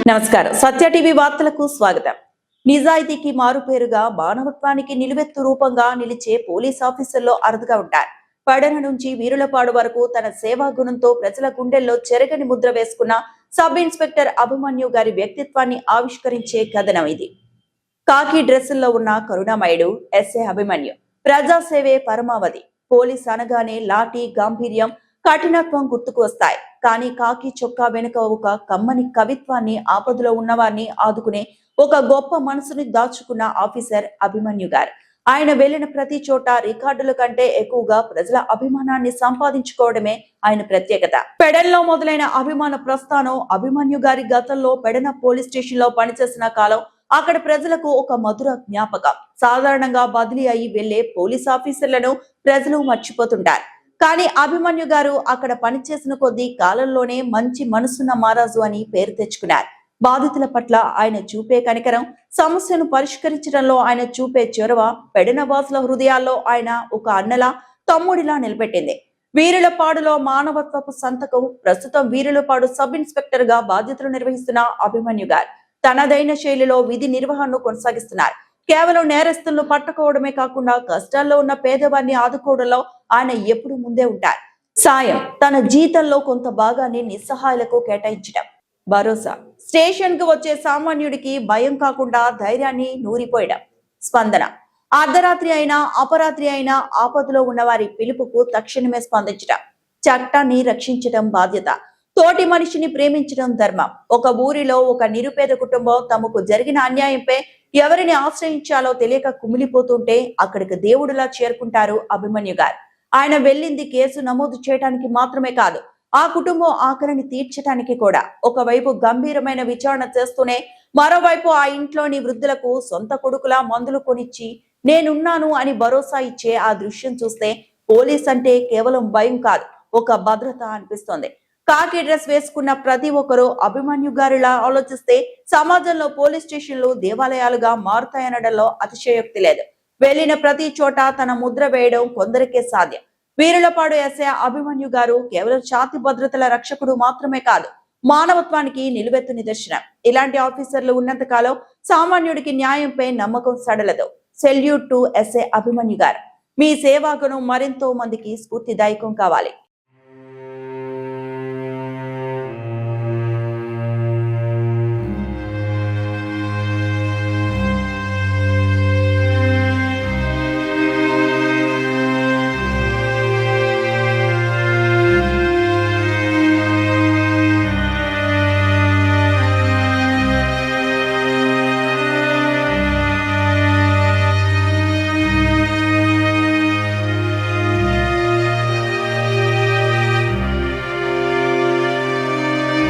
నమస్కారం. సత్య టీవీ వార్తలకు స్వాగతం. నిజాయితీకి మారుపేరుగా మానవత్వానికి నిలువెత్తు రూపంగా నిలిచే పోలీస్ ఆఫీసర్లో అరుదుగా ఉంటారు. పడన నుంచి వీరులపాడు వరకు తన సేవా గుణంతో ప్రజల గుండెల్లో చెరగని ముద్ర వేసుకున్న సబ్ ఇన్స్పెక్టర్ అభిమన్యు గారి వ్యక్తిత్వాన్ని ఆవిష్కరించే కథనం ఇది. కాకి డ్రెస్సుల్లో ఉన్న కరుణామయుడు ఎస్ఏ అభిమన్యు. ప్రజాసేవే పరమావధి. పోలీస్ అనగానే లాఠీ గాంభీర్యం, కఠినత్వం గుర్తుకు వస్తాయి. కానీ కాకి చొక్కా వెనుక ఒక కమ్మని కవిత్వాన్ని, ఆపదలో ఉన్నవారిని ఆదుకునే ఒక గొప్ప మనసుని దాచుకున్న ఆఫీసర్ అభిమన్యు గారు. ఆయన వెళ్లిన ప్రతి చోట రికార్డుల కంటే ఎక్కువగా ప్రజల అభిమానాన్ని సంపాదించుకోవడమే ఆయన ప్రత్యేకత. పెడన్లో మొదలైన అభిమాన ప్రస్థానం అభిమన్యు గారి గతంలో పెడన పోలీస్ స్టేషన్ లో పనిచేసిన కాలం అక్కడ ప్రజలకు ఒక మధుర జ్ఞాపకం. సాధారణంగా బదిలీ అయి వెళ్లే పోలీస్ ఆఫీసర్లను ప్రజలు మర్చిపోతుంటారు. కానీ అభిమన్యు గారు అక్కడ పనిచేసిన కొద్ది కాలంలోనే మంచి మనసున్న మహారాజు అని పేరు తెచ్చుకున్నారు. బాధితుల పట్ల ఆయన చూపే కనికరం, సమస్యను పరిష్కరించడంలో ఆయన చూపే చొరవ పెడన వాసుల హృదయాల్లో ఆయన ఒక అన్నలా, తమ్ముడిలా నిలబెట్టింది. వీరులపాడులో మానవత్వపు సంతకం. ప్రస్తుతం వీరులపాడు సబ్ ఇన్స్పెక్టర్ గా బాధ్యతలు నిర్వహిస్తున్న అభిమన్యు గారు తనదైన శైలిలో విధి నిర్వహణను కొనసాగిస్తున్నారు. కేవలం నేరస్తులను పట్టుకోవడమే కాకుండా కష్టాల్లో ఉన్న పేదవారిని ఆదుకోవడంలో ఆయన ఎప్పుడు ముందే ఉంటారు. సాయం, తన జీతంలో కొంత భాగాన్ని నిస్సహాయులకు కేటాయించడం. భరోసా, స్టేషన్ కు వచ్చే సామాన్యుడికి భయం కాకుండా ధైర్యాన్ని నూరిపోయడం. స్పందన, అర్ధరాత్రి అయినా అపరాత్రి అయినా ఆపదలో ఉన్న వారి పిలుపుకు తక్షణమే స్పందించడం. చట్టాన్ని రక్షించడం బాధ్యత. తోటి మనిషిని ప్రేమించడం ధర్మం. ఒక ఊరిలో ఒక నిరుపేద కుటుంబం తమకు జరిగిన అన్యాయంపై ఎవరిని ఆశ్రయించాలో తెలియక కుమిలిపోతుంటే అక్కడికి దేవుడిలా చేరుకుంటారు అభిమన్యు గారు. ఆయన వెళ్ళింది కేసు నమోదు చేయడానికి మాత్రమే కాదు, ఆ కుటుంబం ఆకలిని తీర్చడానికి కూడా. ఒకవైపు గంభీరమైన విచారణ చేస్తూనే మరోవైపు ఆ ఇంట్లోని వృద్ధులకు సొంత కొడుకులా మందులు కొనిచ్చి నేనున్నాను అని భరోసా ఇచ్చే ఆ దృశ్యం చూస్తే పోలీస్ అంటే కేవలం భయం కాదు, ఒక భద్రత అనిపిస్తోంది. కాకి డ్రెస్ వేసుకున్న ప్రతి ఒక్కరూ అభిమన్యు గారిలా ఆలోచిస్తే సమాజంలో పోలీస్ స్టేషన్లు దేవాలయాలుగా మారుతాయనడంలో అతిశయోక్తి లేదు. వెళ్లిన ప్రతి చోట తన ముద్ర వేయడం కొందరికే సాధ్యం. వీరులపాడు ఎస్ఐ అభిమన్యు గారు కేవలం శాంతి భద్రతల రక్షకుడు మాత్రమే కాదు, మానవత్వానికి నిలువెత్తు నిదర్శనం. ఇలాంటి ఆఫీసర్లు ఉన్నంత కాలం సామాన్యుడికి న్యాయంపై నమ్మకం సడలదు. సెల్యూట్ టు ఎస్ఐ అభిమన్యు గారు. మీ సేవాగుణం మరెంతో మందికి స్ఫూర్తిదాయకం కావాలి.